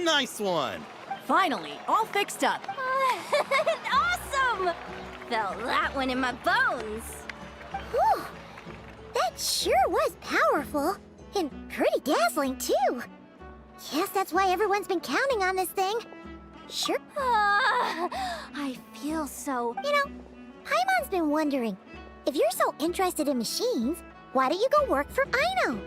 Speaker 9: Nice one!
Speaker 12: Finally, all fixed up.
Speaker 5: Awesome! Felt that one in my bones.
Speaker 2: Whew! That sure was powerful. And pretty dazzling, too. Guess that's why everyone's been counting on this thing. Sure.
Speaker 5: I feel so...
Speaker 2: You know, Paimon's been wondering, if you're so interested in machines, why don't you go work for Aino?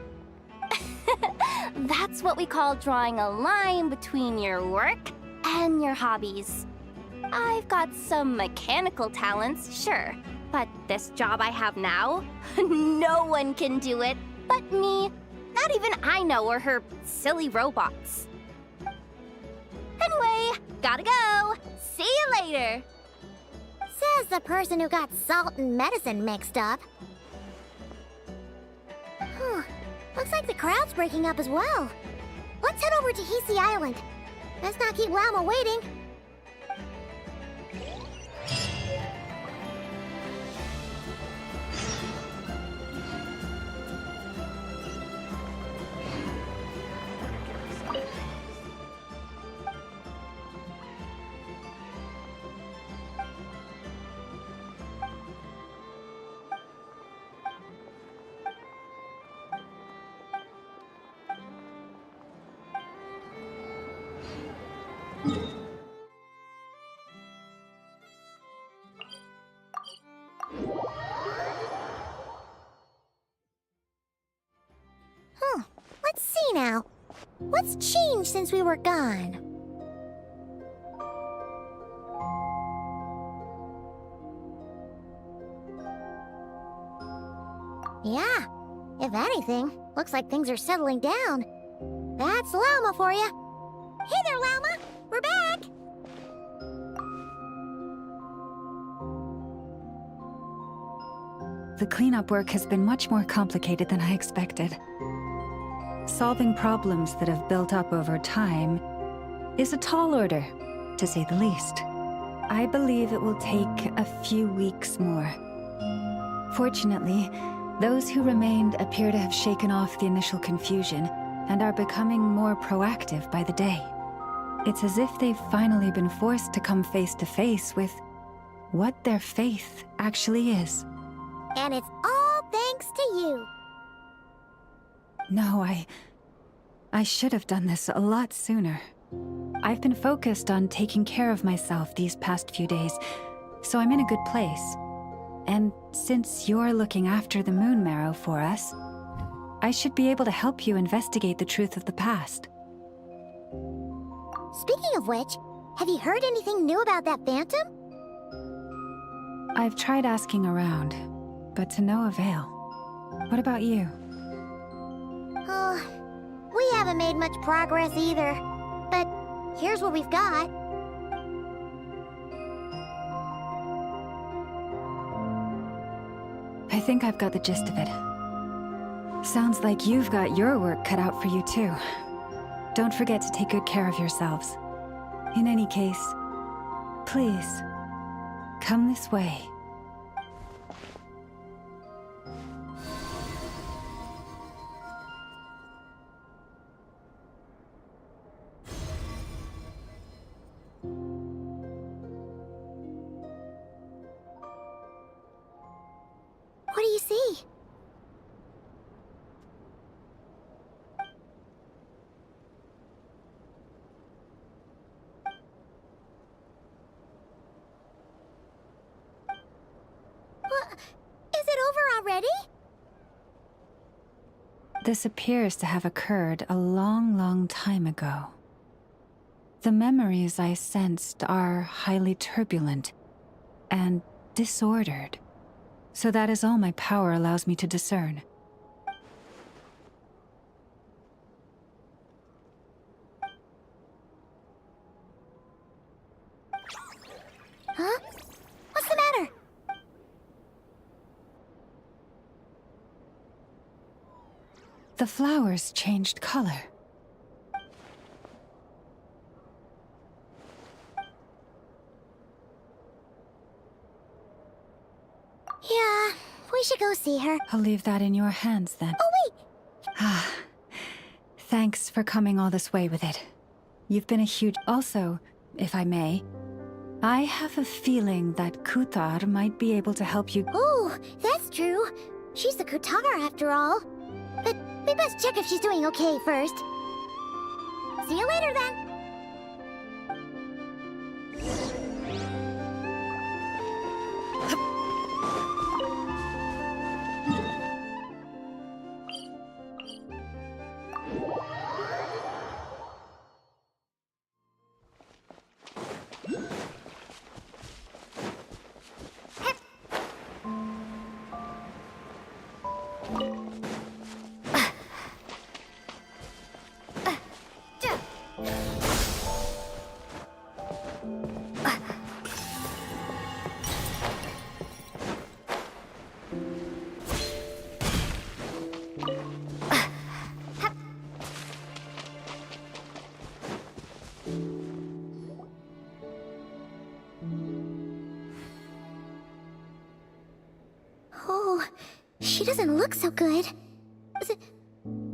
Speaker 5: That's what we call drawing a line between your work and your hobbies. I've got some mechanical talents, sure, but this job I have now, no one can do it but me. Not even Aino or her silly robots. Anyway, gotta go. See you later.
Speaker 2: Says the person who got salt and medicine mixed up. Looks like the crowd's breaking up as well. Let's head over to Hisi Island. Let's not keep Llama waiting. Let's see now. What's changed since we were gone? Yeah, if anything, looks like things are settling down. That's Llama for you. Hey there, Llama! We're back!
Speaker 13: The cleanup work has been much more complicated than I expected. Solving problems that have built up over time is a tall order, to say the least. I believe it will take a few weeks more. Fortunately, those who remained appear to have shaken off the initial confusion and are becoming more proactive by the day. It's as if they've finally been forced to come face to face with what their faith actually is.
Speaker 2: And it's all thanks to you.
Speaker 13: No, I should have done this a lot sooner. I've been focused on taking care of myself these past few days, so I'm in a good place. And since you're looking after the Moon Marrow for us, I should be able to help you investigate the truth of the past.
Speaker 2: Speaking of which, have you heard anything new about that phantom?
Speaker 13: I've tried asking around, but to no avail. What about you?
Speaker 2: Oh, we haven't made much progress either. But here's what we've got.
Speaker 13: I think I've got the gist of it. Sounds like you've got your work cut out for you too. Don't forget to take good care of yourselves. In any case, please, come this way.
Speaker 2: What do you see? What? Is it over already?
Speaker 13: This appears to have occurred a long, long time ago. The memories I sensed are highly turbulent and disordered. So that is all my power allows me to discern.
Speaker 2: Huh? What's the matter?
Speaker 13: The flowers changed color.
Speaker 2: Yeah, we should go see her.
Speaker 13: I'll leave that in your hands then.
Speaker 2: Oh, wait!
Speaker 13: Ah, thanks for coming all this way with it. You've been a huge... Also, if I may, I have a feeling that Kuthar might be able to help you...
Speaker 2: Oh, that's true. She's the Kutar after all. But we best check if she's doing okay first. See you later then. Oh, she doesn't look so good.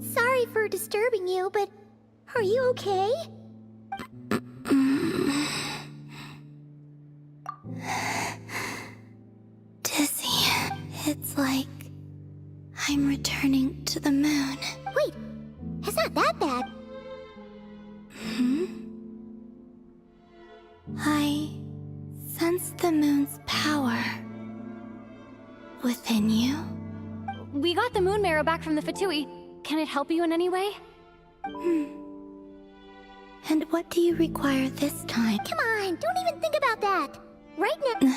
Speaker 2: Sorry for disturbing you, but are you okay?
Speaker 14: Dizzy. It's like I'm returning to the moon.
Speaker 2: Wait, it's not that bad.
Speaker 14: Hmm? I sense the moon's power within you.
Speaker 5: We got the moon marrow back from the Fatui. Can it help you in any way?
Speaker 14: And what do you require this time?
Speaker 2: Come on, don't even think about that. Right now.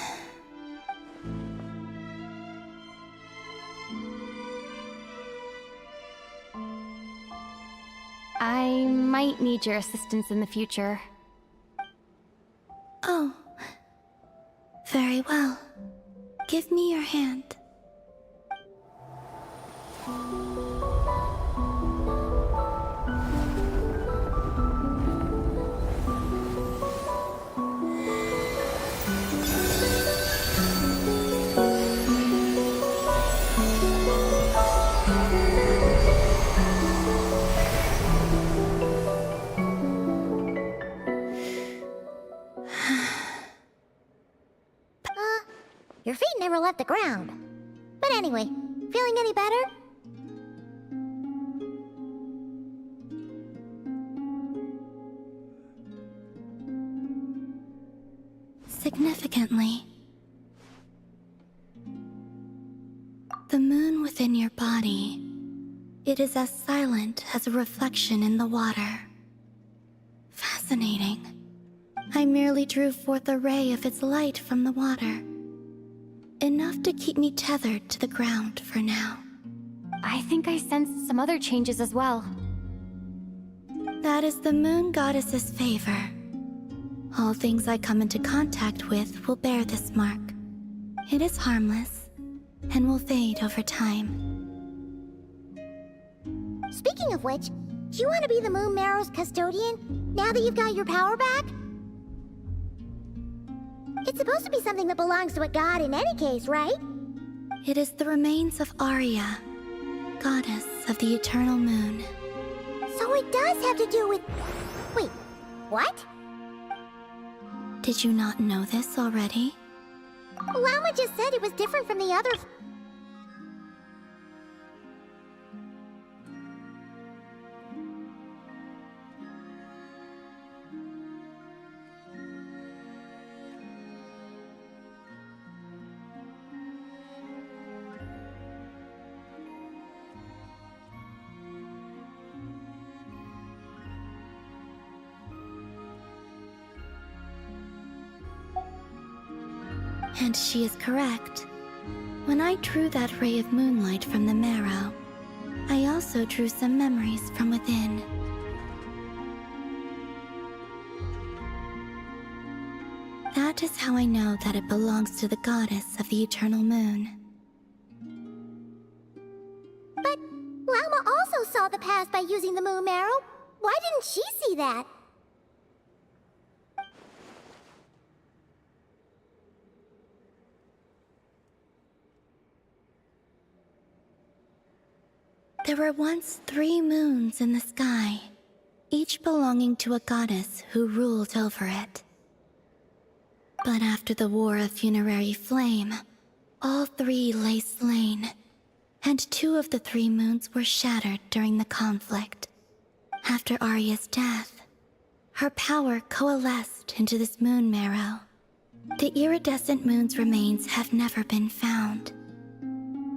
Speaker 5: I might need your assistance in the future.
Speaker 14: Oh. Very well. Give me your hand.
Speaker 2: Your feet never left the ground. But anyway, feeling any better?
Speaker 14: Significantly. The moon within your body, it is as silent as a reflection in the water. Fascinating. I merely drew forth a ray of its light from the water. Enough to keep me tethered to the ground for now.
Speaker 5: I think I sensed some other changes as well.
Speaker 14: That is the moon goddess's favor. All things I come into contact with will bear this mark. It is harmless, and will fade over time.
Speaker 2: Speaking of which, do you want to be the Moon Marrow's custodian, now that you've got your power back? It's supposed to be something that belongs to a god in any case, right?
Speaker 14: It is the remains of Arya, goddess of the eternal moon.
Speaker 2: So it does have to do with... Wait, what?
Speaker 14: Did you not know this already?
Speaker 2: Llama just said it was different from the other...
Speaker 14: And she is correct. When I drew that ray of moonlight from the marrow, I also drew some memories from within. That is how I know that it belongs to the goddess of the eternal moon.
Speaker 2: But Llama also saw the past by using the moon marrow. Why didn't she see that?
Speaker 14: There were once 3 moons in the sky, each belonging to a goddess who ruled over it. But after the War of Funerary Flame, all 3 lay slain, and 2 of the 3 moons were shattered during the conflict. After Arya's death, her power coalesced into this moon marrow. The iridescent moon's remains have never been found.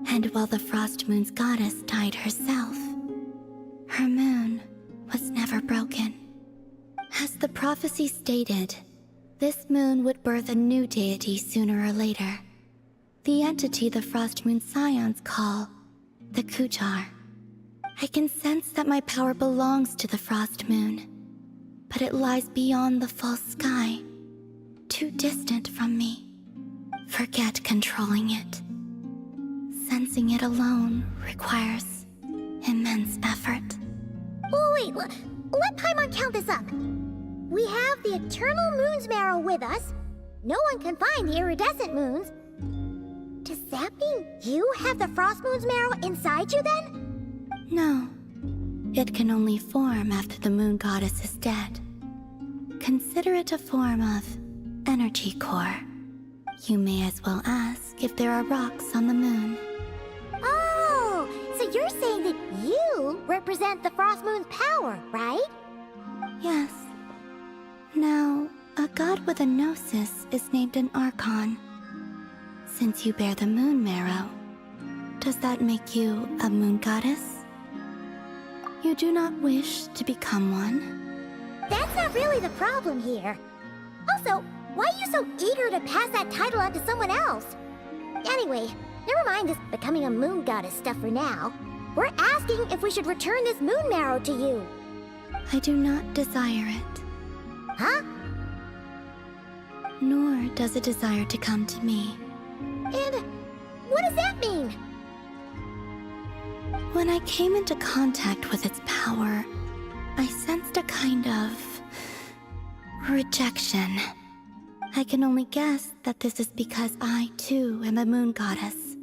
Speaker 14: And while the Frost Moon's goddess died herself, her moon was never broken. As the prophecy stated, this moon would birth a new deity sooner or later. The entity the Frost Moon Scions call the Kujar. I can sense that my power belongs to the Frost Moon, but it lies beyond the false sky, too distant from me. Forget controlling it. Sensing it alone requires immense effort.
Speaker 2: Oh, wait, let Paimon count this up. We have the Eternal Moon's marrow with us. No one can find the iridescent moons. Does that mean you have the Frost Moon's marrow inside you then?
Speaker 14: No. It can only form after the moon goddess is dead. Consider it a form of energy core. You may as well ask if there are rocks on the moon.
Speaker 2: Oh, so you're saying that you represent the Frost Moon's power, right?
Speaker 14: Yes. Now, a god with a gnosis is named an archon. Since you bear the moon marrow, does that make you a moon goddess? You do not wish to become one?
Speaker 2: That's not really the problem here. Also, why are you so eager to pass that title on to someone else? Anyway, never mind this becoming a moon goddess stuff for now. We're asking if we should return this moon marrow to you.
Speaker 14: I do not desire it.
Speaker 2: Huh?
Speaker 14: Nor does it desire to come to me.
Speaker 2: And what does that mean?
Speaker 14: When I came into contact with its power, I sensed a kind of rejection. I can only guess that this is because I, too, am a moon goddess.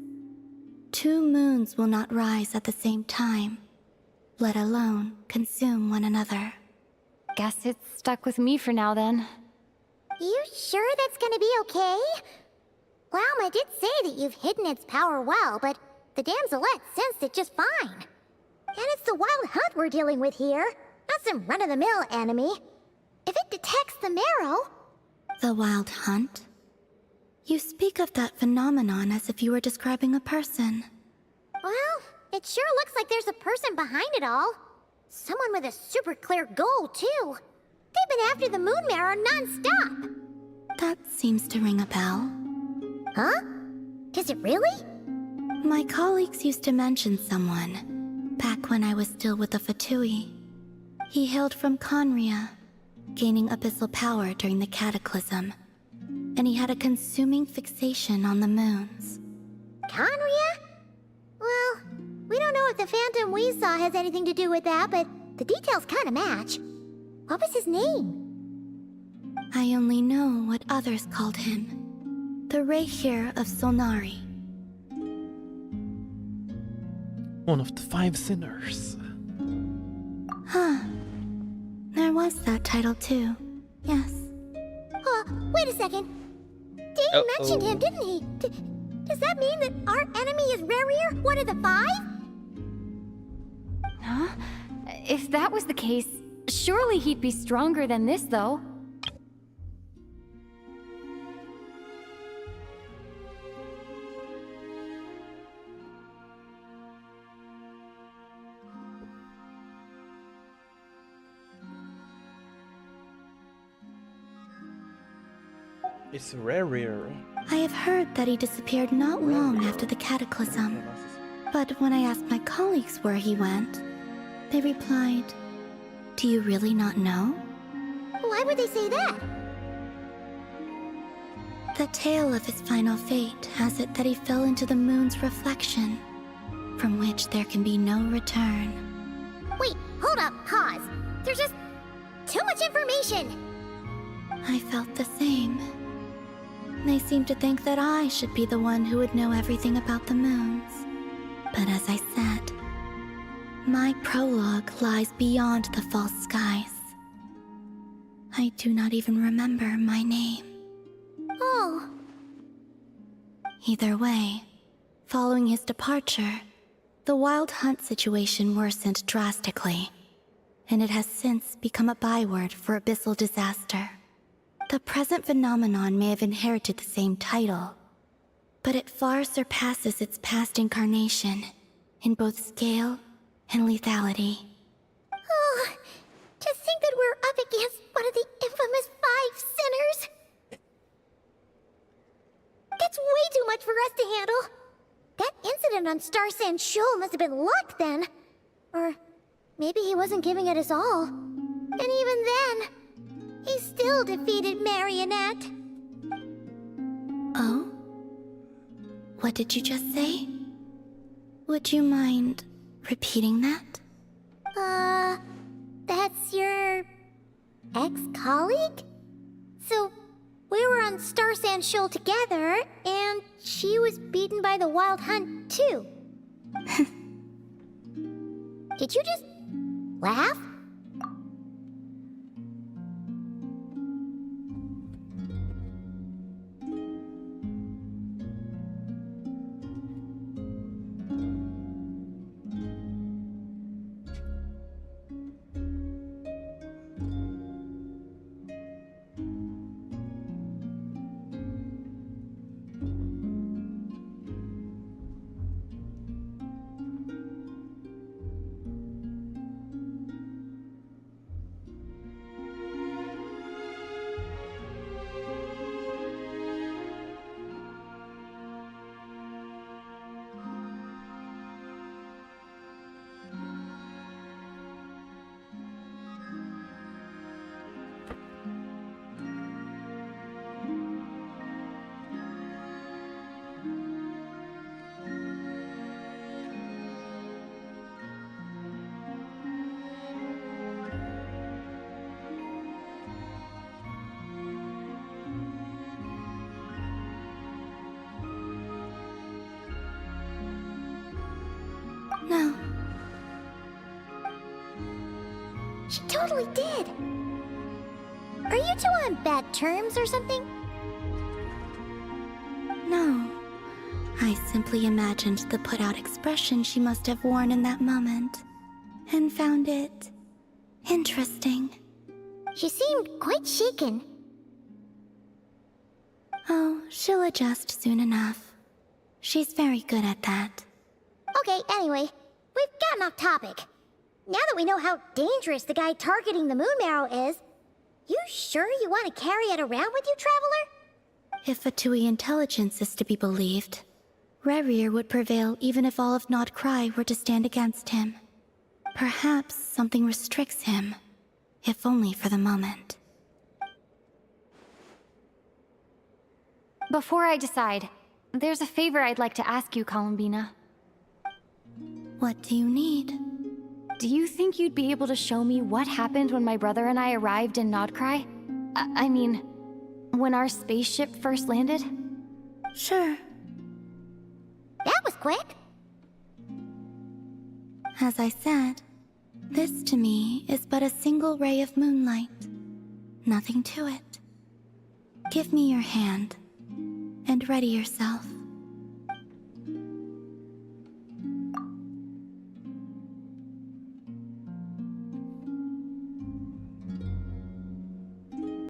Speaker 14: 2 moons will not rise at the same time, let alone consume one another.
Speaker 5: Guess it's stuck with me for now then.
Speaker 2: You sure that's gonna be okay? Llama did say that you've hidden its power well, but the damselette sensed it just fine. And it's the wild hunt we're dealing with here, not some run-of-the-mill enemy. If it detects the marrow...
Speaker 14: The wild hunt? You speak of that phenomenon as if you were describing a person.
Speaker 2: Well, it sure looks like there's a person behind it all. Someone with a super clear goal, too. They've been after the moon marrow non-stop.
Speaker 14: That seems to ring a bell.
Speaker 2: Huh? Does it really?
Speaker 14: My colleagues used to mention someone, back when I was still with the Fatui. He hailed from Conria, gaining abyssal power during the Cataclysm, and he had a consuming fixation on the moons.
Speaker 2: Conria? Well, we don't know if the phantom we saw has anything to do with that, but the details kinda match. What was his name?
Speaker 14: I only know what others called him. The Rehir of Solnari.
Speaker 1: One of the 5 sinners.
Speaker 14: Huh. There was that title too. Yes.
Speaker 2: Wait a second. Dave mentioned him, didn't he? Does that mean that our enemy is Rehir, one of the 5?
Speaker 5: Huh? If that was the case, surely he'd be stronger than this, though.
Speaker 1: It's rare.
Speaker 14: I have heard that he disappeared not long after the cataclysm. But when I asked my colleagues where he went, they replied, "Do you really not know?"
Speaker 2: Why would they say that?
Speaker 14: The tale of his final fate has it that he fell into the moon's reflection, from which there can be no return.
Speaker 2: Wait, hold up, pause. There's just too much information.
Speaker 14: I felt the same. They seemed to think that I should be the one who would know everything about the moons. But as I said, my prologue lies beyond the false skies. I do not even remember my name.
Speaker 2: Oh.
Speaker 14: Either way, following his departure, the wild hunt situation worsened drastically, and it has since become a byword for abyssal disaster. The present phenomenon may have inherited the same title, but it far surpasses its past incarnation in both scale and lethality.
Speaker 2: Oh, to think that we're up against one of the infamous 5 sinners. That's way too much for us to handle. That incident on Star Sand Shoal must have been luck then. Or maybe he wasn't giving it his all. And even then, he still defeated Marionette.
Speaker 14: Oh? What did you just say? Would you mind repeating that?
Speaker 2: That's your ex-colleague? So, we were on Star Sand Shoal together, and she was beaten by the Wild Hunt, too. Did you just laugh?
Speaker 14: No.
Speaker 2: She totally did. Are you two on bad terms or something?
Speaker 14: No. I simply imagined the put-out expression she must have worn in that moment, and found it interesting.
Speaker 2: She seemed quite shaken.
Speaker 14: Oh, she'll adjust soon enough. She's very good at that.
Speaker 2: Okay, anyway, we've gotten off topic. Now that we know how dangerous the guy targeting the moon marrow is, you sure you want to carry it around with you, Traveler?
Speaker 14: If Fatui intelligence is to be believed, Rerir would prevail even if all of Nod Cry were to stand against him. Perhaps something restricts him, if only for the moment.
Speaker 5: Before I decide, there's a favor I'd like to ask you, Columbina.
Speaker 14: What do you need?
Speaker 5: Do you think you'd be able to show me what happened when my brother and I arrived in Nodcry? I mean, when our spaceship first landed?
Speaker 14: Sure.
Speaker 2: That was quick.
Speaker 14: As I said, this to me is but a single ray of moonlight. Nothing to it. Give me your hand, and ready yourself.